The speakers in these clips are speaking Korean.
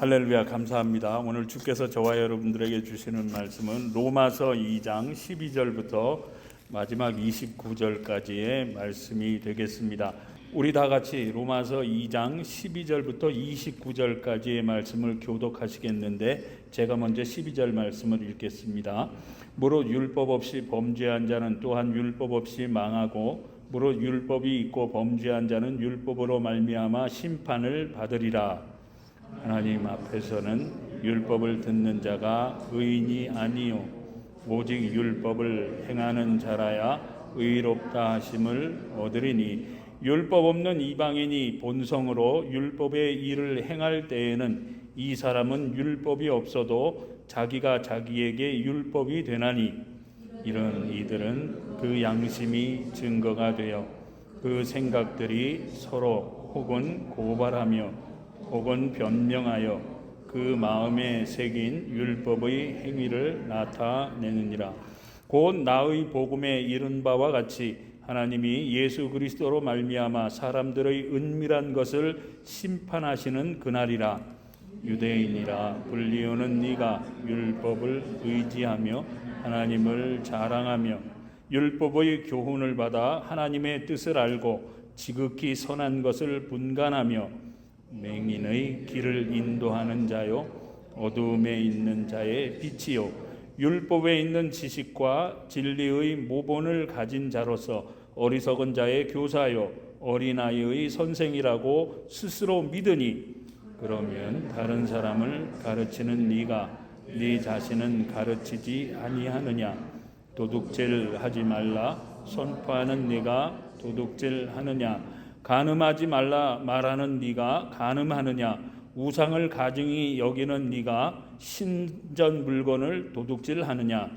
할렐루야, 감사합니다. 오늘 주께서 저와 여러분들에게 주시는 말씀은 로마서 2장 12절부터 마지막 29절까지의 말씀이 되겠습니다. 우리 다 같이 로마서 2장 12절부터 29절까지의 말씀을 교독하시겠는데, 제가 먼저 12절 말씀을 읽겠습니다. 무릇 율법 없이 범죄한 자는 또한 율법 없이 망하고, 무릇 율법이 있고 범죄한 자는 율법으로 말미암아 심판을 받으리라. 하나님 앞에서는 율법을 듣는 자가 의인이 아니요 오직 율법을 행하는 자라야 의롭다 하심을 얻으리니, 율법 없는 이방인이 본성으로 율법의 일을 행할 때에는 이 사람은 율법이 없어도 자기가 자기에게 율법이 되나니, 이런 이들은 그 양심이 증거가 되어 그 생각들이 서로 혹은 고발하며 혹은 변명하여 그 마음에 새긴 율법의 행위를 나타내느니라. 곧 나의 복음에 이른 바와 같이 하나님이 예수 그리스도로 말미암아 사람들의 은밀한 것을 심판하시는 그날이라. 유대인이라 불리우는 네가 율법을 의지하며 하나님을 자랑하며 율법의 교훈을 받아 하나님의 뜻을 알고 지극히 선한 것을 분간하며 맹인의 길을 인도하는 자요 어두움에 있는 자의 빛이요 율법에 있는 지식과 진리의 모본을 가진 자로서 어리석은 자의 교사요 어린아이의 선생이라고 스스로 믿으니, 그러면 다른 사람을 가르치는 네가 네 자신은 가르치지 아니하느냐? 도둑질 하지 말라 선포하는 네가 도둑질 하느냐? 간음하지 말라 말하는 네가 간음하느냐? 우상을 가증히 여기는 네가 신전 물건을 도둑질하느냐?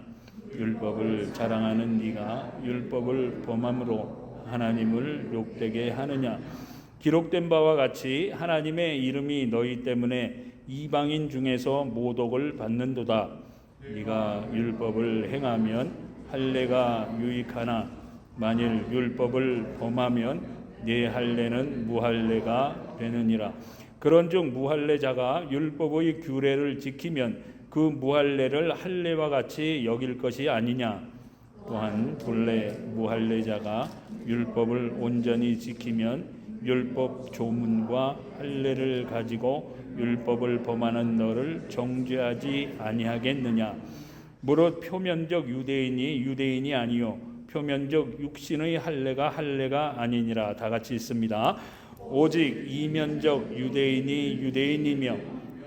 율법을 자랑하는 네가 율법을 범함으로 하나님을 욕되게 하느냐? 기록된 바와 같이 하나님의 이름이 너희 때문에 이방인 중에서 모독을 받는도다. 네가 율법을 행하면 할례가 유익하나 만일 율법을 범하면 네 할례는 무할례가 되느니라. 그런즉 무할례자가 율법의 규례를 지키면 그 무할례를 할례와 같이 여길 것이 아니냐? 또한 본래 무할례자가 율법을 온전히 지키면 율법 조문과 할례를 가지고 율법을 범하는 너를 정죄하지 아니하겠느냐? 무릇 표면적 유대인이 유대인이 아니요 표면적 육신의 할례가 아니니라. 다 같이 있습니다. 오직 이면적 유대인이 유대인이며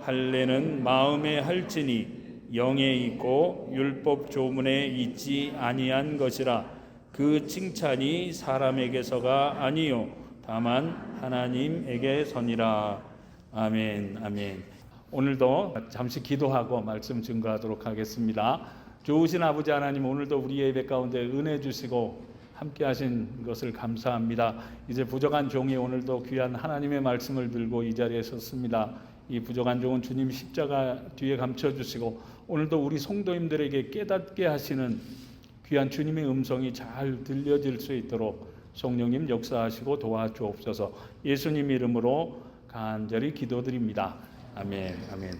할례는 마음에 할지니 영에 있고 율법 조문에 있지 아니한 것이라. 그 칭찬이 사람에게서가 아니요 다만 하나님에게서니라. 아멘. 아멘. 오늘도 잠시 기도하고 말씀 증거하도록 하겠습니다. 좋으신 아버지 하나님, 오늘도 우리 예배 가운데 은혜 주시고 함께 하신 것을 감사합니다. 이제 부족한 종이 오늘도 귀한 하나님의 말씀을 들고 이 자리에 섰습니다. 이 부족한 종은 주님 십자가 뒤에 감춰주시고 오늘도 우리 성도님들에게 깨닫게 하시는 귀한 주님의 음성이 잘 들려질 수 있도록 성령님 역사하시고 도와주옵소서. 예수님 이름으로 간절히 기도드립니다. 아멘. 아멘.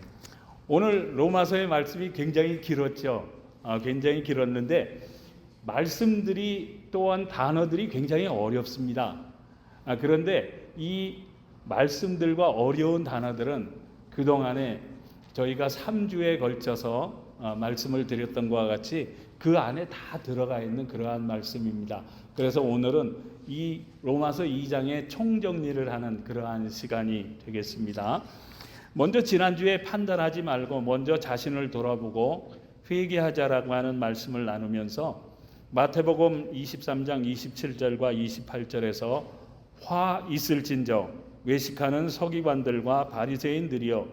오늘 로마서의 말씀이 굉장히 길었죠. 굉장히 길었는데 말씀들이 또한 단어들이 굉장히 어렵습니다. 그런데 이 말씀들과 어려운 단어들은 그동안에 저희가 3주에 걸쳐서 말씀을 드렸던 것과 같이 그 안에 다 들어가 있는 그러한 말씀입니다. 그래서 오늘은 이 로마서 2장의 총정리를 하는 그러한 시간이 되겠습니다. 먼저 지난주에 판단하지 말고 먼저 자신을 돌아보고 회개하자라고 하는 말씀을 나누면서 마태복음 23장 27절과 28절에서 화 있을진저 외식하는 서기관들과 바리새인들이여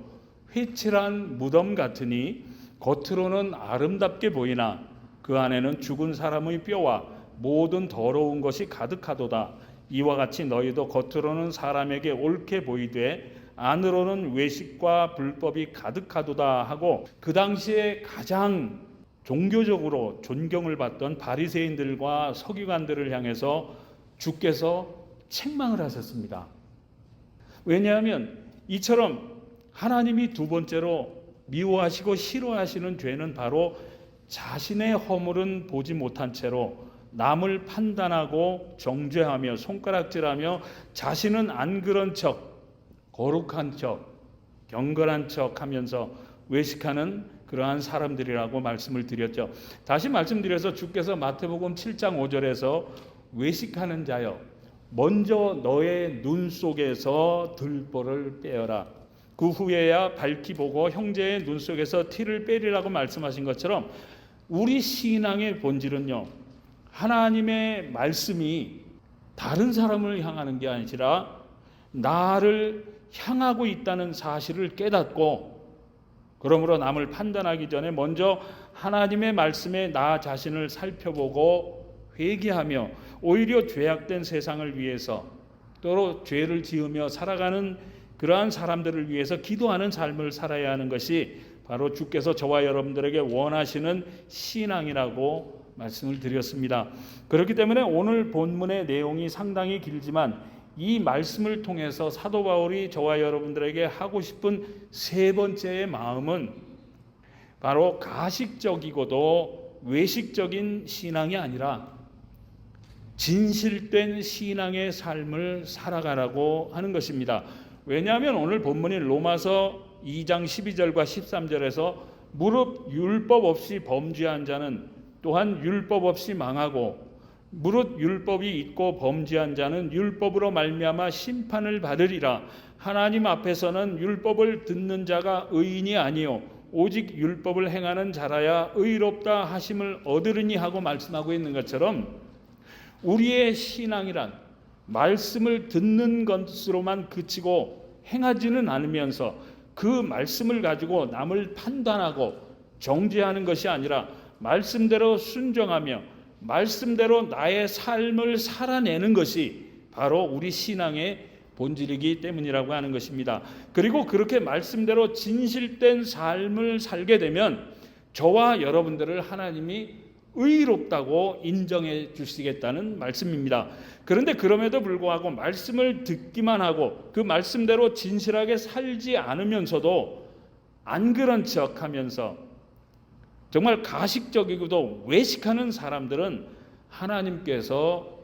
회칠한 무덤 같으니 겉으로는 아름답게 보이나 그 안에는 죽은 사람의 뼈와 모든 더러운 것이 가득하도다. 이와 같이 너희도 겉으로는 사람에게 옳게 보이되 안으로는 외식과 불법이 가득하도다 하고, 그 당시에 가장 종교적으로 존경을 받던 바리새인들과 서기관들을 향해서 주께서 책망을 하셨습니다. 왜냐하면 이처럼 하나님이 두 번째로 미워하시고 싫어하시는 죄는 바로 자신의 허물은 보지 못한 채로 남을 판단하고 정죄하며 손가락질하며 자신은 안 그런 척, 거룩한 척, 경건한 척 하면서 외식하는 그러한 사람들이라고 말씀을 드렸죠. 다시 말씀드려서 주께서 마태복음 7장 5절에서 외식하는 자여 먼저 너의 눈 속에서 들보를 빼어라. 그 후에야 밝히 보고 형제의 눈 속에서 티를 빼리라고 말씀하신 것처럼 우리 신앙의 본질은요, 하나님의 말씀이 다른 사람을 향하는 게 아니라 나를 향하고 있다는 사실을 깨닫고, 그러므로 남을 판단하기 전에 먼저 하나님의 말씀에 나 자신을 살펴보고 회개하며 오히려 죄악된 세상을 위해서 또 죄를 지으며 살아가는 그러한 사람들을 위해서 기도하는 삶을 살아야 하는 것이 바로 주께서 저와 여러분들에게 원하시는 신앙이라고 말씀을 드렸습니다. 그렇기 때문에 오늘 본문의 내용이 상당히 길지만 이 말씀을 통해서 사도 바울이 저와 여러분들에게 하고 싶은 세 번째의 마음은 바로 가식적이고도 외식적인 신앙이 아니라 진실된 신앙의 삶을 살아가라고 하는 것입니다. 왜냐하면 오늘 본문인 로마서 2장 12절과 13절에서 무릇 율법 없이 범죄한 자는 또한 율법 없이 망하고 무릇 율법이 있고 범죄한 자는 율법으로 말미암아 심판을 받으리라. 하나님 앞에서는 율법을 듣는 자가 의인이 아니요 오직 율법을 행하는 자라야 의롭다 하심을 얻으리니 하고 말씀하고 있는 것처럼 우리의 신앙이란 말씀을 듣는 것으로만 그치고 행하지는 않으면서 그 말씀을 가지고 남을 판단하고 정죄하는 것이 아니라 말씀대로 순종하며 말씀대로 나의 삶을 살아내는 것이 바로 우리 신앙의 본질이기 때문이라고 하는 것입니다. 그리고 그렇게 말씀대로 진실된 삶을 살게 되면 저와 여러분들을 하나님이 의롭다고 인정해 주시겠다는 말씀입니다. 그런데 그럼에도 불구하고 말씀을 듣기만 하고 그 말씀대로 진실하게 살지 않으면서도 안 그런 척하면서 정말 가식적이고도 외식하는 사람들은 하나님께서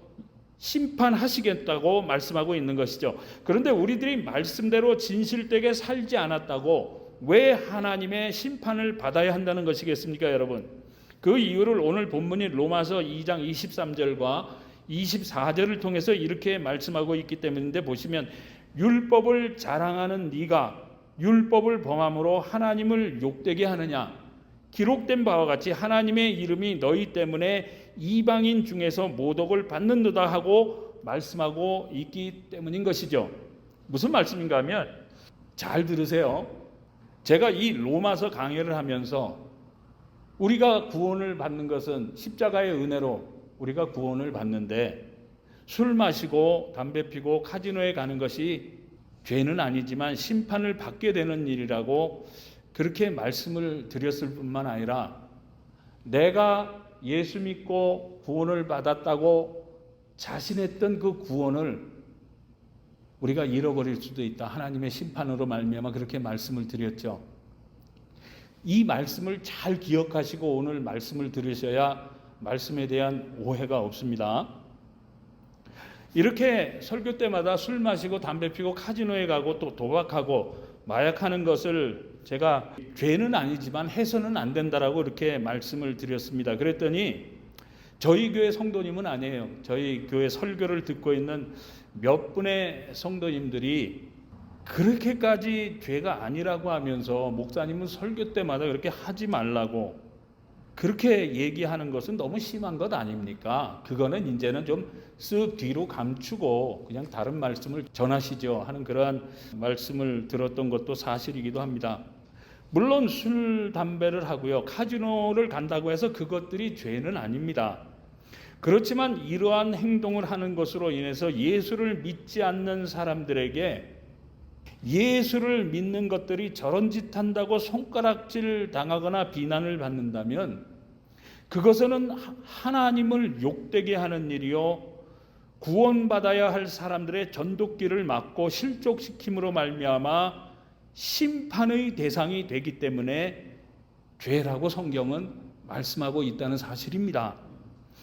심판하시겠다고 말씀하고 있는 것이죠. 그런데 우리들이 말씀대로 진실되게 살지 않았다고 왜 하나님의 심판을 받아야 한다는 것이겠습니까, 여러분? 그 이유를 오늘 본문인 로마서 2장 23절과 24절을 통해서 이렇게 말씀하고 있기 때문인데, 보시면 율법을 자랑하는 네가 율법을 범함으로 하나님을 욕되게 하느냐? 기록된 바와 같이 하나님의 이름이 너희 때문에 이방인 중에서 모독을 받는도다 하고 말씀하고 있기 때문인 것이죠. 무슨 말씀인가 하면, 잘 들으세요. 제가 이 로마서 강의를 하면서 우리가 구원을 받는 것은 십자가의 은혜로 우리가 구원을 받는데, 술 마시고 담배 피고 카지노에 가는 것이 죄는 아니지만 심판을 받게 되는 일이라고 그렇게 말씀을 드렸을 뿐만 아니라, 내가 예수 믿고 구원을 받았다고 자신했던 그 구원을 우리가 잃어버릴 수도 있다. 하나님의 심판으로 말미암아 그렇게 말씀을 드렸죠. 이 말씀을 잘 기억하시고 오늘 말씀을 들으셔야 말씀에 대한 오해가 없습니다. 이렇게 설교 때마다 술 마시고 담배 피고 카지노에 가고 또 도박하고 마약하는 것을 제가 죄는 아니지만 해서는 안 된다라고 이렇게 말씀을 드렸습니다. 그랬더니 저희 교회 성도님은 아니에요. 저희 교회 설교를 듣고 있는 몇 분의 성도님들이 그렇게까지 죄가 아니라고 하면서 목사님은 설교 때마다 그렇게 하지 말라고 그렇게 얘기하는 것은 너무 심한 것 아닙니까? 그거는 이제는 좀 쓱 뒤로 감추고 그냥 다른 말씀을 전하시죠 하는 그러한 말씀을 들었던 것도 사실이기도 합니다. 물론 술, 담배를 하고요, 카지노를 간다고 해서 그것들이 죄는 아닙니다. 그렇지만 이러한 행동을 하는 것으로 인해서 예수를 믿지 않는 사람들에게 예수를 믿는 것들이 저런 짓 한다고 손가락질 당하거나 비난을 받는다면 그것은 하나님을 욕되게 하는 일이요, 구원받아야 할 사람들의 전도길을 막고 실족시킴으로 말미암아 심판의 대상이 되기 때문에 죄라고 성경은 말씀하고 있다는 사실입니다.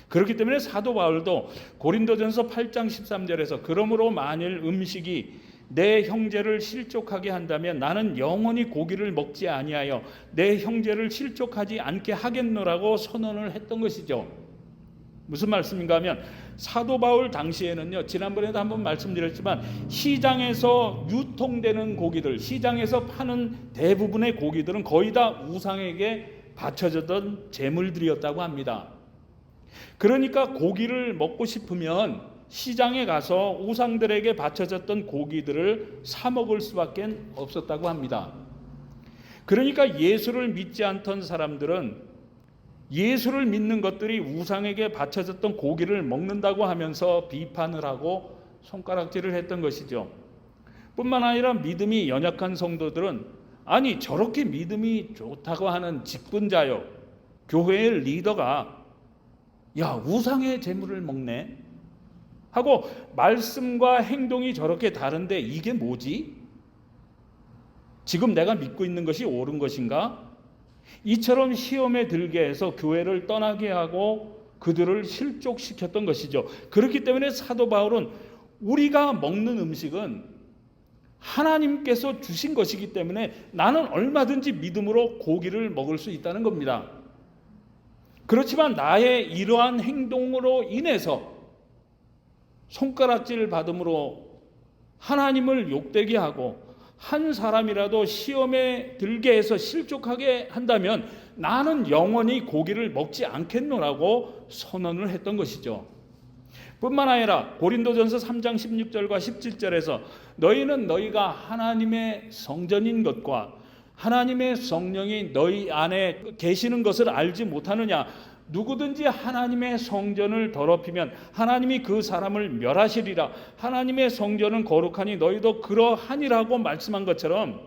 그렇기 때문에 사도 바울도 고린도전서 8장 13절에서 그러므로 만일 음식이 내 형제를 실족하게 한다면 나는 영원히 고기를 먹지 아니하여 내 형제를 실족하지 않게 하겠노라고 선언을 했던 것이죠. 무슨 말씀인가 하면 사도 바울 당시에는요, 지난번에도 한번 말씀드렸지만 시장에서 유통되는 고기들, 시장에서 파는 대부분의 고기들은 거의 다 우상에게 바쳐졌던 제물들이었다고 합니다. 그러니까 고기를 먹고 싶으면 시장에 가서 우상들에게 바쳐졌던 고기들을 사 먹을 수밖에 없었다고 합니다. 그러니까 예수를 믿지 않던 사람들은 예수를 믿는 것들이 우상에게 바쳐졌던 고기를 먹는다고 하면서 비판을 하고 손가락질을 했던 것이죠. 뿐만 아니라 믿음이 연약한 성도들은 아니 저렇게 믿음이 좋다고 하는 직분자요, 교회의 리더가 야 우상의 재물을 먹네 하고 말씀과 행동이 저렇게 다른데 이게 뭐지? 지금 내가 믿고 있는 것이 옳은 것인가? 이처럼 시험에 들게 해서 교회를 떠나게 하고 그들을 실족시켰던 것이죠. 그렇기 때문에 사도 바울은 우리가 먹는 음식은 하나님께서 주신 것이기 때문에 나는 얼마든지 믿음으로 고기를 먹을 수 있다는 겁니다. 그렇지만 나의 이러한 행동으로 인해서 손가락질 받음으로 하나님을 욕되게 하고 한 사람이라도 시험에 들게 해서 실족하게 한다면 나는 영원히 고기를 먹지 않겠노라고 선언을 했던 것이죠. 뿐만 아니라 고린도전서 3장 16절과 17절에서 너희는 너희가 하나님의 성전인 것과 하나님의 성령이 너희 안에 계시는 것을 알지 못하느냐. 누구든지 하나님의 성전을 더럽히면 하나님이 그 사람을 멸하시리라. 하나님의 성전은 거룩하니 너희도 그러하니라고 말씀한 것처럼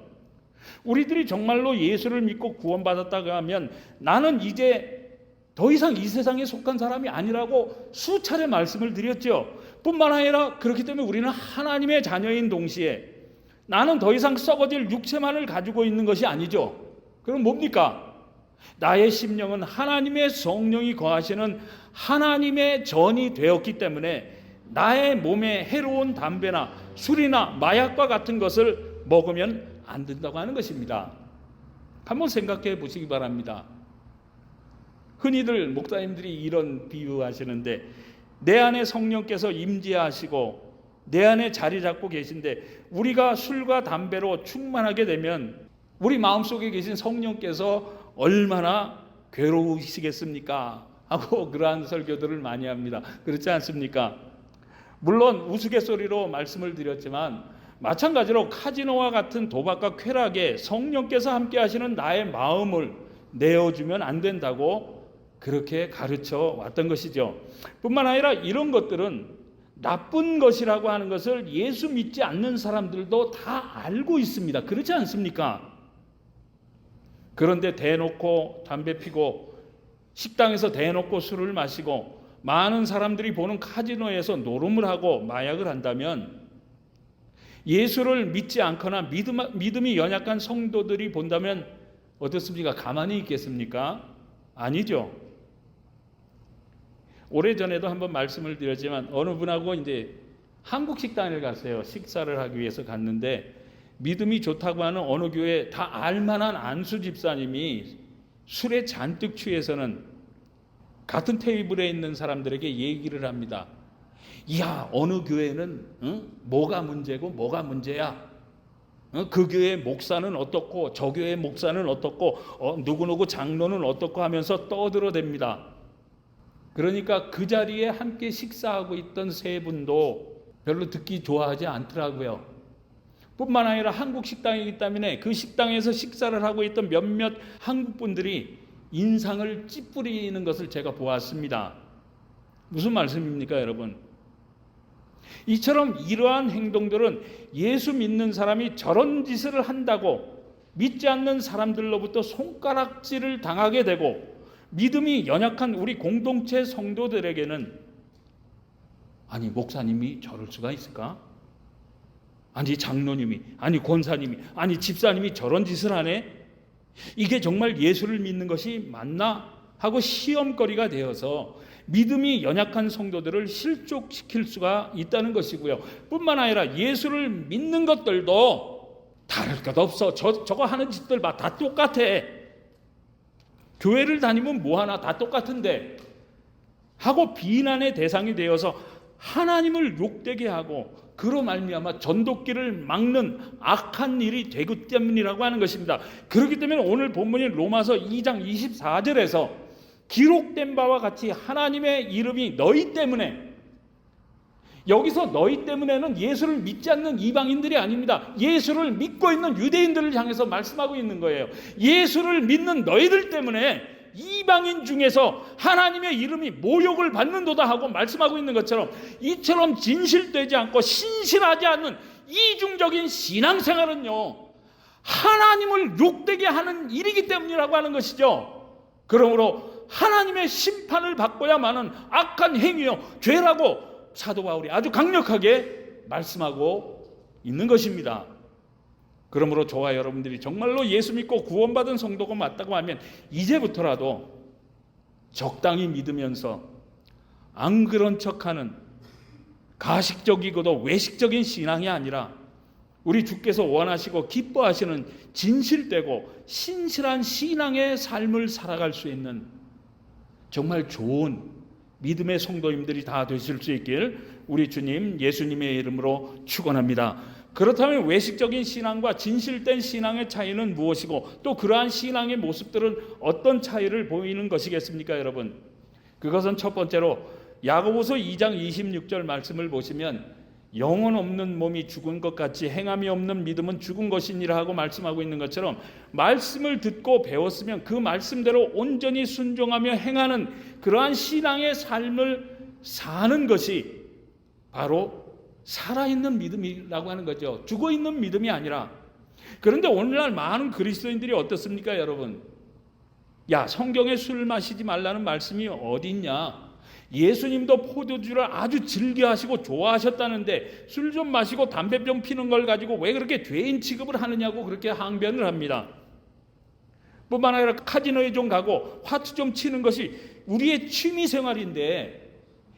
우리들이 정말로 예수를 믿고 구원받았다고 하면 나는 이제 더 이상 이 세상에 속한 사람이 아니라고 수차례 말씀을 드렸죠. 뿐만 아니라 그렇기 때문에 우리는 하나님의 자녀인 동시에 나는 더 이상 썩어질 육체만을 가지고 있는 것이 아니죠. 그럼 뭡니까? 나의 심령은 하나님의 성령이 거하시는 하나님의 전이 되었기 때문에 나의 몸에 해로운 담배나 술이나 마약과 같은 것을 먹으면 안 된다고 하는 것입니다. 한번 생각해 보시기 바랍니다. 흔히들 목사님들이 이런 비유하시는데 내 안에 성령께서 임재하시고 내 안에 자리 잡고 계신데 우리가 술과 담배로 충만하게 되면 우리 마음속에 계신 성령께서 얼마나 괴로우시겠습니까? 하고 그러한 설교들을 많이 합니다. 그렇지 않습니까? 물론 우스갯소리로 말씀을 드렸지만 마찬가지로 카지노와 같은 도박과 쾌락에 성령께서 함께 하시는 나의 마음을 내어주면 안 된다고 그렇게 가르쳐 왔던 것이죠. 뿐만 아니라 이런 것들은 나쁜 것이라고 하는 것을 예수 믿지 않는 사람들도 다 알고 있습니다. 그렇지 않습니까? 그런데 대놓고 담배 피고 식당에서 대놓고 술을 마시고 많은 사람들이 보는 카지노에서 노름을 하고 마약을 한다면 예수를 믿지 않거나 믿음이 연약한 성도들이 본다면 어떻습니까? 가만히 있겠습니까? 아니죠. 오래전에도 한번 말씀을 드렸지만 어느 분하고 이제 한국 식당에 갔어요. 식사를 하기 위해서 갔는데 믿음이 좋다고 하는 어느 교회 다 알만한 안수 집사님이 술에 잔뜩 취해서는 같은 테이블에 있는 사람들에게 얘기를 합니다. 이야 어느 교회는 뭐가 문제고 뭐가 문제야. 그 교회 목사는 어떻고 저 교회 목사는 어떻고 누구누구 장로는 어떻고 하면서 떠들어댑니다. 그러니까 그 자리에 함께 식사하고 있던 세 분도 별로 듣기 좋아하지 않더라고요. 뿐만 아니라 한국 식당이기 때문에 그 식당에서 식사를 하고 있던 몇몇 한국 분들이 인상을 찌푸리는 것을 제가 보았습니다. 무슨 말씀입니까, 여러분? 이처럼 이러한 행동들은 예수 믿는 사람이 저런 짓을 한다고 믿지 않는 사람들로부터 손가락질을 당하게 되고 믿음이 연약한 우리 공동체 성도들에게는 아니 목사님이 저럴 수가 있을까? 아니 장로님이, 아니 권사님이, 아니 집사님이 저런 짓을 하네? 이게 정말 예수를 믿는 것이 맞나? 하고 시험거리가 되어서 믿음이 연약한 성도들을 실족시킬 수가 있다는 것이고요. 뿐만 아니라 예수를 믿는 것들도 다를 것 없어. 저거 하는 짓들 봐. 다 똑같아. 교회를 다니면 뭐하나 다 똑같은데 하고 비난의 대상이 되어서 하나님을 욕되게 하고 그로 말미암아 전도길을 막는 악한 일이 되기 때문이라고 하는 것입니다. 그렇기 때문에 오늘 본문인 로마서 2장 24절에서 기록된 바와 같이 하나님의 이름이 너희 때문에, 여기서 너희 때문에는 예수를 믿지 않는 이방인들이 아닙니다. 예수를 믿고 있는 유대인들을 향해서 말씀하고 있는 거예요. 예수를 믿는 너희들 때문에 이방인 중에서 하나님의 이름이 모욕을 받는도다 하고 말씀하고 있는 것처럼, 이처럼 진실되지 않고 신실하지 않는 이중적인 신앙생활은요 하나님을 욕되게 하는 일이기 때문이라고 하는 것이죠. 그러므로 하나님의 심판을 받고야만은 악한 행위요 죄라고 사도 바울이 아주 강력하게 말씀하고 있는 것입니다. 그러므로 저와 여러분들이 정말로 예수 믿고 구원받은 성도가 맞다고 하면 이제부터라도 적당히 믿으면서 안 그런 척하는 가식적이고도 외식적인 신앙이 아니라 우리 주께서 원하시고 기뻐하시는 진실되고 신실한 신앙의 삶을 살아갈 수 있는 정말 좋은 믿음의 성도님들이 다 되실 수 있길 우리 주님 예수님의 이름으로 축원합니다. 그렇다면 외식적인 신앙과 진실된 신앙의 차이는 무엇이고 또 그러한 신앙의 모습들은 어떤 차이를 보이는 것이겠습니까, 여러분? 그것은 첫 번째로 야고보서 2장 26절 말씀을 보시면 영혼 없는 몸이 죽은 것 같이 행함이 없는 믿음은 죽은 것이니라 하고 말씀하고 있는 것처럼 말씀을 듣고 배웠으면 그 말씀대로 온전히 순종하며 행하는 그러한 신앙의 삶을 사는 것이 바로 살아있는 믿음이라고 하는 거죠. 죽어있는 믿음이 아니라. 그런데 오늘날 많은 그리스도인들이 어떻습니까, 여러분? 야, 성경에 술 마시지 말라는 말씀이 어디 있냐? 예수님도 포도주를 아주 즐겨하시고 좋아하셨다는데 술 좀 마시고 담배 좀 피는 걸 가지고 왜 그렇게 죄인 취급을 하느냐고 그렇게 항변을 합니다. 뿐만 아니라 카지노에 좀 가고 화투 좀 치는 것이 우리의 취미 생활인데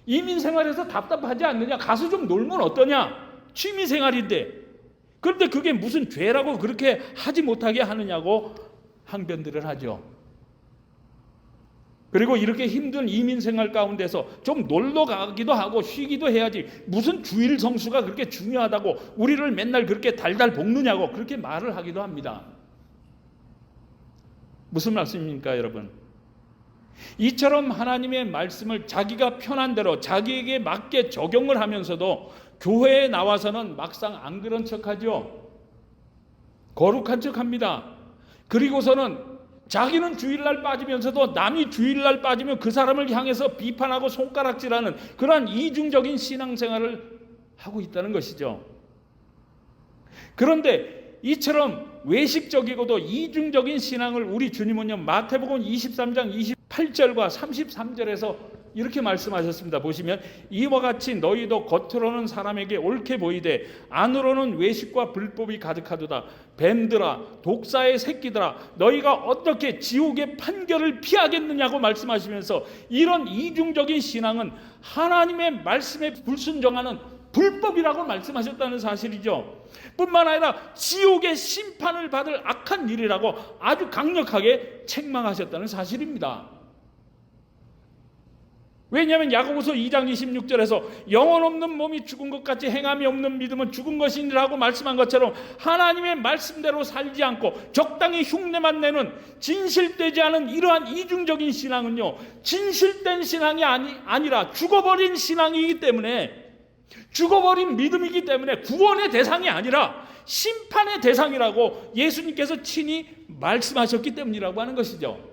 이민 생활에서 답답하지 않느냐? 가서 좀 놀면 어떠냐? 취미 생활인데. 그런데 그게 무슨 죄라고 그렇게 하지 못하게 하느냐고 항변들을 하죠. 그리고 이렇게 힘든 이민 생활 가운데서 좀 놀러 가기도 하고 쉬기도 해야지 무슨 주일 성수가 그렇게 중요하다고 우리를 맨날 그렇게 달달 볶느냐고 그렇게 말을 하기도 합니다. 무슨 말씀입니까, 여러분? 이처럼 하나님의 말씀을 자기가 편한 대로 자기에게 맞게 적용을 하면서도 교회에 나와서는 막상 안 그런 척하죠. 거룩한 척합니다. 그리고서는 자기는 주일날 빠지면서도 남이 주일날 빠지면 그 사람을 향해서 비판하고 손가락질하는 그러한 이중적인 신앙생활을 하고 있다는 것이죠. 그런데 이처럼 외식적이고도 이중적인 신앙을 우리 주님은요 마태복음 23장 28절과 33절에서 이렇게 말씀하셨습니다. 보시면 이와 같이 너희도 겉으로는 사람에게 옳게 보이되 안으로는 외식과 불법이 가득하도다. 뱀들아, 독사의 새끼들아, 너희가 어떻게 지옥의 판결을 피하겠느냐고 말씀하시면서 이런 이중적인 신앙은 하나님의 말씀에 불순종하는 불법이라고 말씀하셨다는 사실이죠. 뿐만 아니라 지옥의 심판을 받을 악한 일이라고 아주 강력하게 책망하셨다는 사실입니다. 왜냐하면 야고보서 2장 26절에서 영혼 없는 몸이 죽은 것 같이 행함이 없는 믿음은 죽은 것이니라고 말씀한 것처럼 하나님의 말씀대로 살지 않고 적당히 흉내만 내는 진실되지 않은 이러한 이중적인 신앙은요 진실된 신앙이 아니라 죽어버린 신앙이기 때문에, 죽어버린 믿음이기 때문에 구원의 대상이 아니라 심판의 대상이라고 예수님께서 친히 말씀하셨기 때문이라고 하는 것이죠.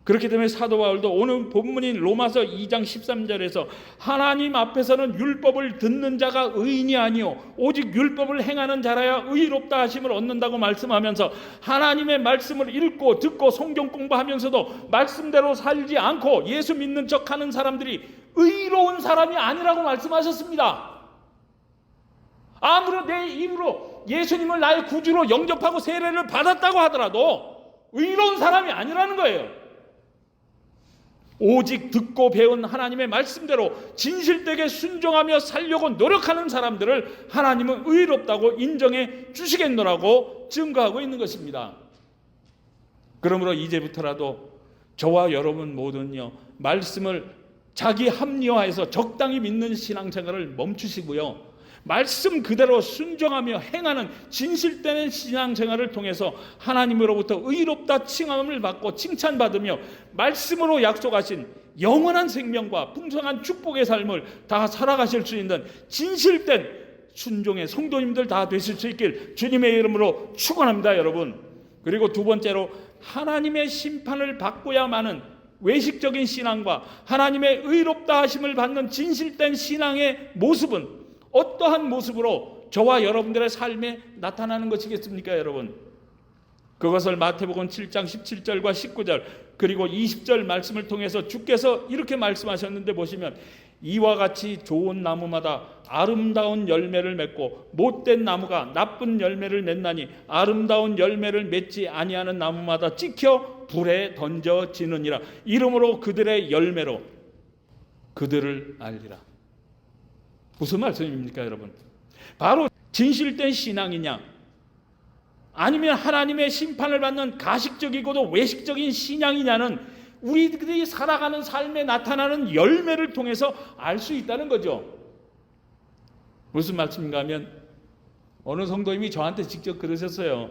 그렇기 때문에 사도 바울도 오늘 본문인 로마서 2장 13절에서 하나님 앞에서는 율법을 듣는 자가 의인이 아니요 오직 율법을 행하는 자라야 의롭다 하심을 얻는다고 말씀하면서 하나님의 말씀을 읽고 듣고 성경 공부하면서도 말씀대로 살지 않고 예수 믿는 척하는 사람들이 의로운 사람이 아니라고 말씀하셨습니다. 아무리 내 입으로 예수님을 나의 구주로 영접하고 세례를 받았다고 하더라도 의로운 사람이 아니라는 거예요. 오직 듣고 배운 하나님의 말씀대로 진실되게 순종하며 살려고 노력하는 사람들을 하나님은 의롭다고 인정해 주시겠노라고 증거하고 있는 것입니다. 그러므로 이제부터라도 저와 여러분 모두는요, 말씀을 자기 합리화해서 적당히 믿는 신앙생활을 멈추시고요, 말씀 그대로 순종하며 행하는 진실되는 신앙생활을 통해서 하나님으로부터 의롭다 칭함을 받고 칭찬받으며 말씀으로 약속하신 영원한 생명과 풍성한 축복의 삶을 다 살아가실 수 있는 진실된 순종의 성도님들 다 되실 수 있길 주님의 이름으로 축원합니다, 여러분. 그리고 두 번째로, 하나님의 심판을 받고야만은 외식적인 신앙과 하나님의 의롭다 하심을 받는 진실된 신앙의 모습은 어떠한 모습으로 저와 여러분들의 삶에 나타나는 것이겠습니까, 여러분? 그것을 마태복음 7장 17절과 19절 그리고 20절 말씀을 통해서 주께서 이렇게 말씀하셨는데, 보시면 이와 같이 좋은 나무마다 아름다운 열매를 맺고 못된 나무가 나쁜 열매를 맺나니 아름다운 열매를 맺지 아니하는 나무마다 찍혀 불에 던져지느니라. 이러므로 그들의 열매로 그들을 알리라. 무슨 말씀입니까, 여러분? 바로 진실된 신앙이냐, 아니면 하나님의 심판을 받는 가식적이고도 외식적인 신앙이냐는 우리들이 살아가는 삶에 나타나는 열매를 통해서 알 수 있다는 거죠. 무슨 말씀인가 하면, 어느 성도님이 저한테 직접 그러셨어요.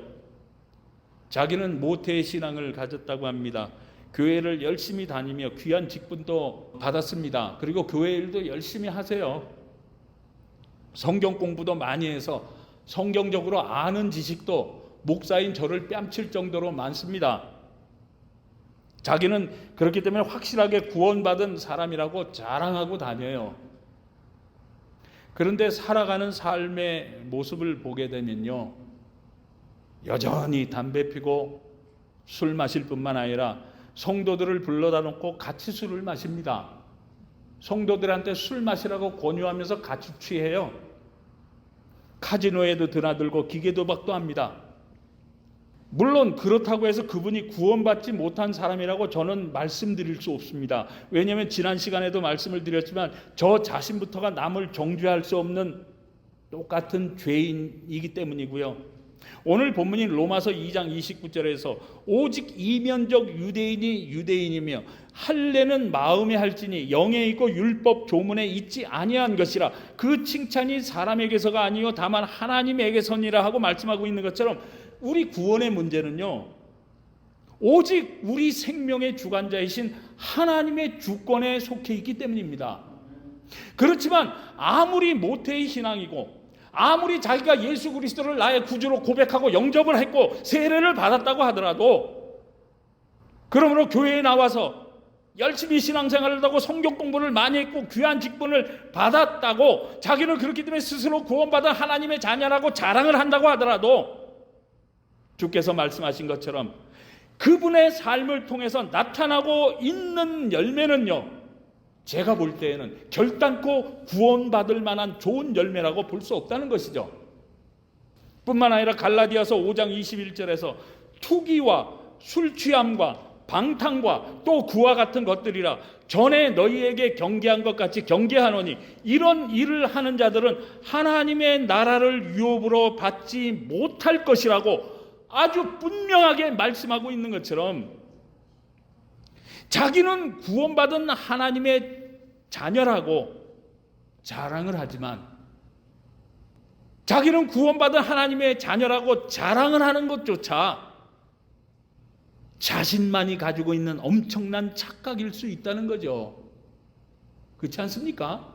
자기는 모태의 신앙을 가졌다고 합니다. 교회를 열심히 다니며 귀한 직분도 받았습니다. 그리고 교회 일도 열심히 하세요. 성경 공부도 많이 해서 성경적으로 아는 지식도 목사인 저를 뺨칠 정도로 많습니다. 자기는 그렇기 때문에 확실하게 구원받은 사람이라고 자랑하고 다녀요. 그런데 살아가는 삶의 모습을 보게 되면요, 여전히 담배 피고 술 마실 뿐만 아니라 성도들을 불러다 놓고 같이 술을 마십니다. 성도들한테 술 마시라고 권유하면서 같이 취해요. 카지노에도 드나들고 기계도박도 합니다. 물론 그렇다고 해서 그분이 구원받지 못한 사람이라고 저는 말씀드릴 수 없습니다. 왜냐하면 지난 시간에도 말씀을 드렸지만 저 자신부터가 남을 정죄할 수 없는 똑같은 죄인이기 때문이고요. 오늘 본문인 로마서 2장 29절에서 오직 이면적 유대인이 유대인이며 할례는 마음에 할지니 영에 있고 율법 조문에 있지 아니한 것이라, 그 칭찬이 사람에게서가 아니요 다만 하나님에게서니라 하고 말씀하고 있는 것처럼, 우리 구원의 문제는요, 오직 우리 생명의 주관자이신 하나님의 주권에 속해 있기 때문입니다. 그렇지만 아무리 모태의 신앙이고 아무리 자기가 예수 그리스도를 나의 구주로 고백하고 영접을 했고 세례를 받았다고 하더라도, 그러므로 교회에 나와서 열심히 신앙생활을 하고 성경 공부를 많이 했고 귀한 직분을 받았다고 자기는 그렇기 때문에 스스로 구원받은 하나님의 자녀라고 자랑을 한다고 하더라도, 주께서 말씀하신 것처럼 그분의 삶을 통해서 나타나고 있는 열매는요, 제가 볼 때에는 결단코 구원받을 만한 좋은 열매라고 볼 수 없다는 것이죠. 뿐만 아니라 갈라디아서 5장 21절에서 투기와 술취함과 방탕과 또 그와 같은 것들이라 전에 너희에게 경계한 것 같이 경계하노니 이런 일을 하는 자들은 하나님의 나라를 유업으로 받지 못할 것이라고 아주 분명하게 말씀하고 있는 것처럼, 자기는 구원받은 하나님의 자녀라고 자랑을 하지만, 자기는 구원받은 하나님의 자녀라고 자랑을 하는 것조차 자신만이 가지고 있는 엄청난 착각일 수 있다는 거죠. 그렇지 않습니까?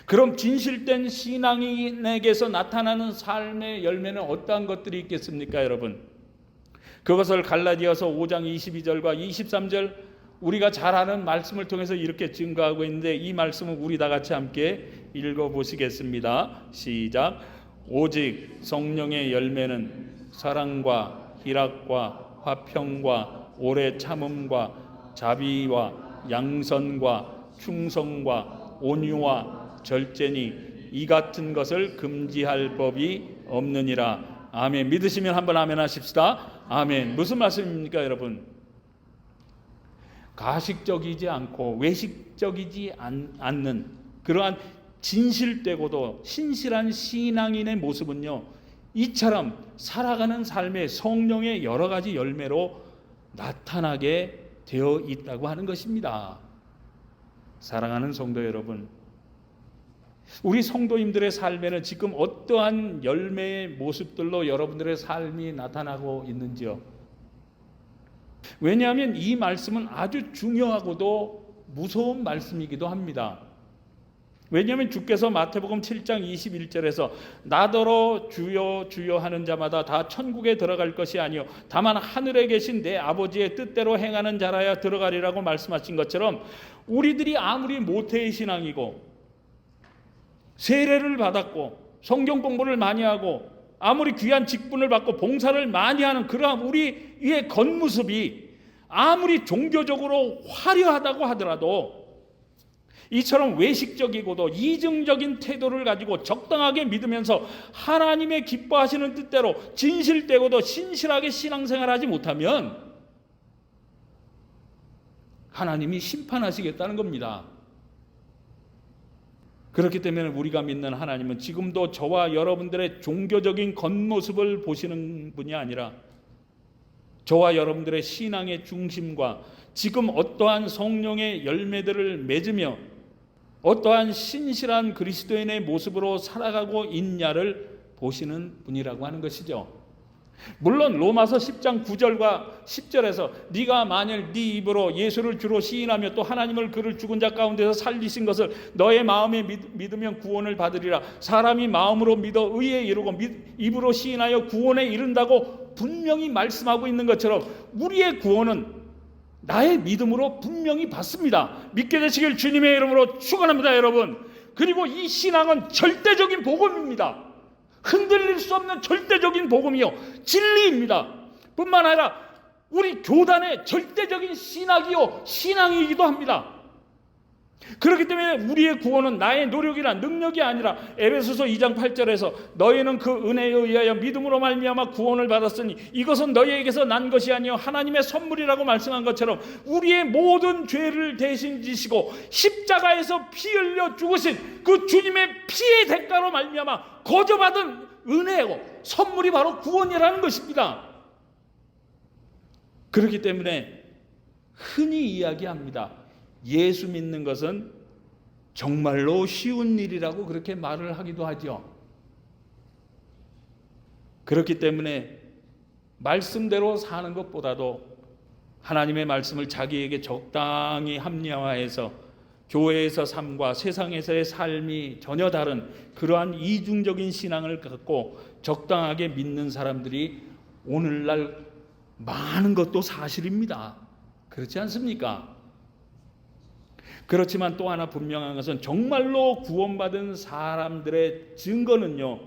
그럼 진실된 신앙인에게서 나타나는 삶의 열매는 어떠한 것들이 있겠습니까, 여러분? 그것을 갈라디아서 5장 22절과 23절 우리가 잘 아는 말씀을 통해서 이렇게 증거하고 있는데, 이 말씀은 우리 다 같이 함께 읽어보시겠습니다. 시작. 오직 성령의 열매는 사랑과 희락과 화평과 오래 참음과 자비와 양선과 충성과 온유와 절제니 이 같은 것을 금지할 법이 없느니라. 아멘. 믿으시면 한번 아멘 하십시다. 아멘. 무슨 말씀입니까, 여러분? 가식적이지 않고 외식적이지 않는 그러한 진실되고도 신실한 신앙인의 모습은요, 이처럼 살아가는 삶의 성령의 여러 가지 열매로 나타나게 되어 있다고 하는 것입니다. 사랑하는 성도 여러분, 우리 성도님들의 삶에는 지금 어떠한 열매의 모습들로 여러분들의 삶이 나타나고 있는지요? 왜냐하면 이 말씀은 아주 중요하고도 무서운 말씀이기도 합니다. 왜냐하면 주께서 마태복음 7장 21절에서 나더러 주여 주여 하는 자마다 다 천국에 들어갈 것이 아니요 다만 하늘에 계신 내 아버지의 뜻대로 행하는 자라야 들어가리라고 말씀하신 것처럼, 우리들이 아무리 모태의 신앙이고 세례를 받았고 성경 공부를 많이 하고 아무리 귀한 직분을 받고 봉사를 많이 하는 그러한 우리의 겉모습이 아무리 종교적으로 화려하다고 하더라도 이처럼 외식적이고도 이중적인 태도를 가지고 적당하게 믿으면서 하나님의 기뻐하시는 뜻대로 진실되고도 신실하게 신앙생활하지 못하면 하나님이 심판하시겠다는 겁니다. 그렇기 때문에 우리가 믿는 하나님은 지금도 저와 여러분들의 종교적인 겉모습을 보시는 분이 아니라 저와 여러분들의 신앙의 중심과 지금 어떠한 성령의 열매들을 맺으며 어떠한 신실한 그리스도인의 모습으로 살아가고 있냐를 보시는 분이라고 하는 것이죠. 물론 로마서 10장 9절과 10절에서 네가 만일 네 입으로 예수를 주로 시인하며 또 하나님을 그를 죽은 자 가운데서 살리신 것을 너의 마음에 믿으면 구원을 받으리라. 사람이 마음으로 믿어 의에 이르고 입으로 시인하여 구원에 이른다고 분명히 말씀하고 있는 것처럼 우리의 구원은 나의 믿음으로 분명히 받습니다. 믿게 되시길 주님의 이름으로 축원합니다, 여러분. 그리고 이 신앙은 절대적인 복음입니다. 흔들릴 수 없는 절대적인 복음이요 진리입니다. 뿐만 아니라 우리 교단의 절대적인 신학이요 신앙이기도 합니다. 그렇기 때문에 우리의 구원은 나의 노력이나 능력이 아니라 에베소서 2장 8절에서 너희는 그 은혜에 의하여 믿음으로 말미암아 구원을 받았으니 이것은 너희에게서 난 것이 아니요 하나님의 선물이라고 말씀한 것처럼 우리의 모든 죄를 대신 지시고 십자가에서 피 흘려 죽으신 그 주님의 피의 대가로 말미암아 거저받은 은혜고 선물이 바로 구원이라는 것입니다. 그렇기 때문에 흔히 이야기합니다. 예수 믿는 것은 정말로 쉬운 일이라고 그렇게 말을 하기도 하죠. 그렇기 때문에 말씀대로 사는 것보다도 하나님의 말씀을 자기에게 적당히 합리화해서 교회에서 삶과 세상에서의 삶이 전혀 다른 그러한 이중적인 신앙을 갖고 적당하게 믿는 사람들이 오늘날 많은 것도 사실입니다. 그렇지 않습니까? 그렇지만 또 하나 분명한 것은 정말로 구원받은 사람들의 증거는요,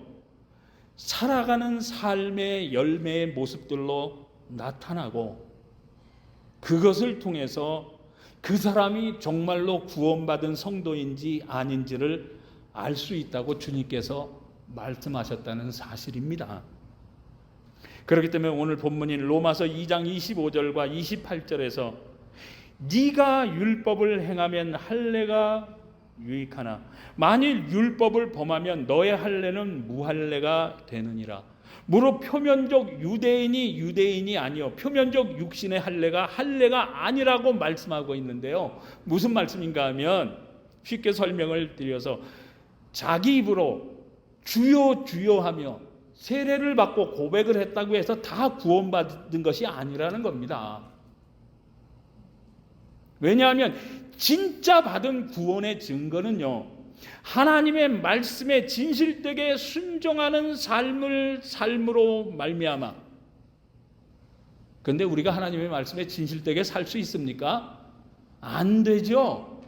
살아가는 삶의 열매의 모습들로 나타나고 그것을 통해서 그 사람이 정말로 구원받은 성도인지 아닌지를 알 수 있다고 주님께서 말씀하셨다는 사실입니다. 그렇기 때문에 오늘 본문인 로마서 2장 25절과 28절에서 네가 율법을 행하면 할례가 유익하나 만일 율법을 범하면 너의 할례는 무할례가 되느니라. 무릇 표면적 유대인이 아니요 표면적 육신의 할례가 아니라고 말씀하고 있는데요. 무슨 말씀인가 하면 쉽게 설명을 드려서 자기 입으로 주여 주여 하며 세례를 받고 고백을 했다고 해서 다 구원받은 것이 아니라는 겁니다. 왜냐하면 진짜 받은 구원의 증거는요, 하나님의 말씀에 진실되게 순종하는 삶으로 말미암아. 그런데 우리가 하나님의 말씀에 진실되게 살 수 있습니까? 안 되죠.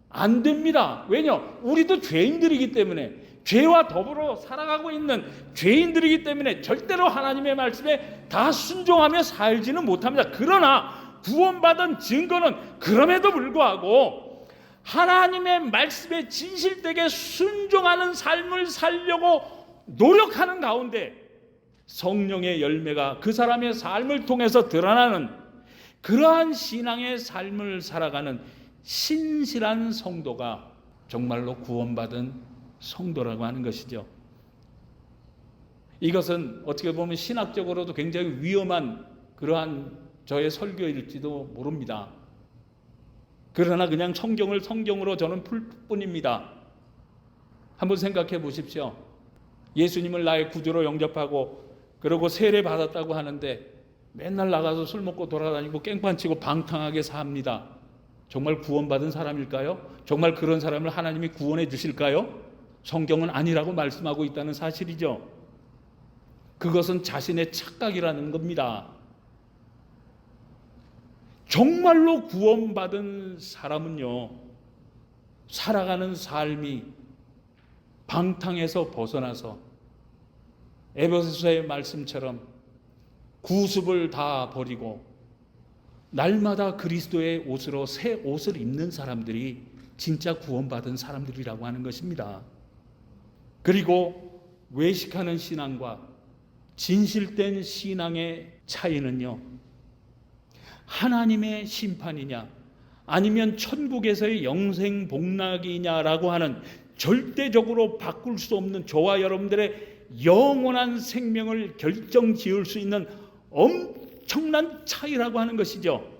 안 됩니다. 왜냐? 우리도 죄인들이기 때문에, 죄와 더불어 살아가고 있는 죄인들이기 때문에 절대로 하나님의 말씀에 다 순종하며 살지는 못합니다. 그러나 구원받은 증거는 그럼에도 불구하고 하나님의 말씀에 진실되게 순종하는 삶을 살려고 노력하는 가운데 성령의 열매가 그 사람의 삶을 통해서 드러나는 그러한 신앙의 삶을 살아가는 신실한 성도가 정말로 구원받은 성도라고 하는 것이죠. 이것은 어떻게 보면 신학적으로도 굉장히 위험한 그러한 저의 설교일지도 모릅니다. 그러나 그냥 성경을 성경으로 저는 풀 뿐입니다. 한번 생각해 보십시오. 예수님을 나의 구주로 영접하고 그러고 세례 받았다고 하는데 맨날 나가서 술 먹고 돌아다니고 깽판치고 방탕하게 삽니다. 정말 구원받은 사람일까요? 정말 그런 사람을 하나님이 구원해 주실까요? 성경은 아니라고 말씀하고 있다는 사실이죠. 그것은 자신의 착각이라는 겁니다. 정말로 구원받은 사람은요, 살아가는 삶이 방탕에서 벗어나서 에베소서의 말씀처럼 구습을 다 버리고 날마다 그리스도의 옷으로 새 옷을 입는 사람들이 진짜 구원받은 사람들이라고 하는 것입니다. 그리고 외식하는 신앙과 진실된 신앙의 차이는요, 하나님의 심판이냐 아니면 천국에서의 영생 복락이냐라고 하는 절대적으로 바꿀 수 없는 저와 여러분들의 영원한 생명을 결정지을 수 있는 엄청난 차이라고 하는 것이죠.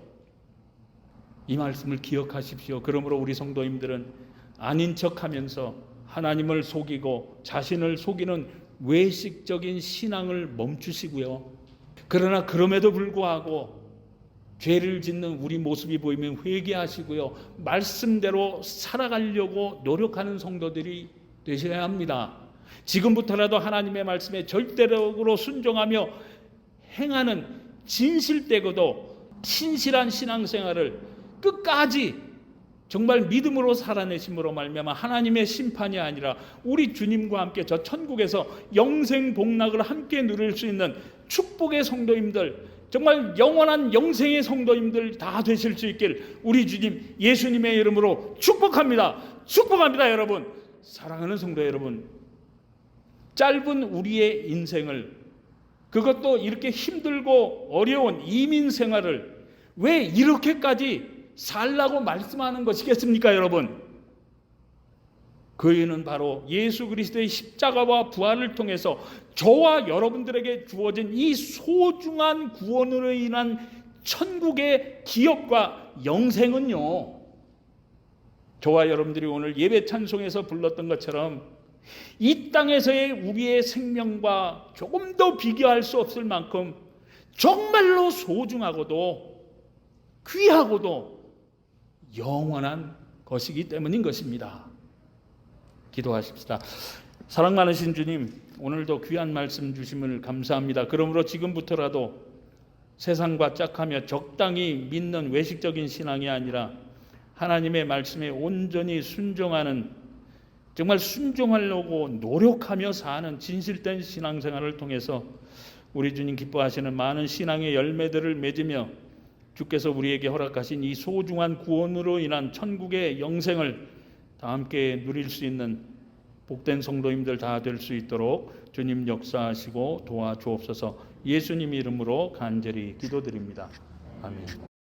이 말씀을 기억하십시오. 그러므로 우리 성도님들은 아닌 척하면서 하나님을 속이고 자신을 속이는 외식적인 신앙을 멈추시고요. 그러나 그럼에도 불구하고 죄를 짓는 우리 모습이 보이면 회개하시고요. 말씀대로 살아가려고 노력하는 성도들이 되셔야 합니다. 지금부터라도 하나님의 말씀에 절대적으로 순종하며 행하는 진실되고도 신실한 신앙생활을 끝까지 정말 믿음으로 살아내심으로 말미암아 하나님의 심판이 아니라 우리 주님과 함께 저 천국에서 영생 복락을 함께 누릴 수 있는 축복의 성도님들, 정말 영원한 영생의 성도님들 다 되실 수 있길 우리 주님 예수님의 이름으로 축복합니다. 축복합니다. 여러분, 사랑하는 성도 여러분, 짧은 우리의 인생을, 그것도 이렇게 힘들고 어려운 이민 생활을 왜 이렇게까지 살라고 말씀하는 것이겠습니까, 여러분? 그 이유는 바로 예수 그리스도의 십자가와 부활을 통해서 저와 여러분들에게 주어진 이 소중한 구원으로 인한 천국의 기업과 영생은요, 저와 여러분들이 오늘 예배 찬송에서 불렀던 것처럼 이 땅에서의 우리의 생명과 조금 더 비교할 수 없을 만큼 정말로 소중하고도 귀하고도 영원한 것이기 때문인 것입니다. 기도하십시다. 사랑 많으신 주님, 오늘도 귀한 말씀 주심을 감사합니다. 그러므로 지금부터라도 세상과 짝하며 적당히 믿는 외식적인 신앙이 아니라 하나님의 말씀에 온전히 순종하는, 정말 순종하려고 노력하며 사는 진실된 신앙생활을 통해서 우리 주님 기뻐하시는 많은 신앙의 열매들을 맺으며 주께서 우리에게 허락하신 이 소중한 구원으로 인한 천국의 영생을 다 함께 누릴 수 있는 복된 성도님들 다 될 수 있도록 주님 역사하시고 도와주옵소서. 예수님 이름으로 간절히 기도드립니다. 아멘.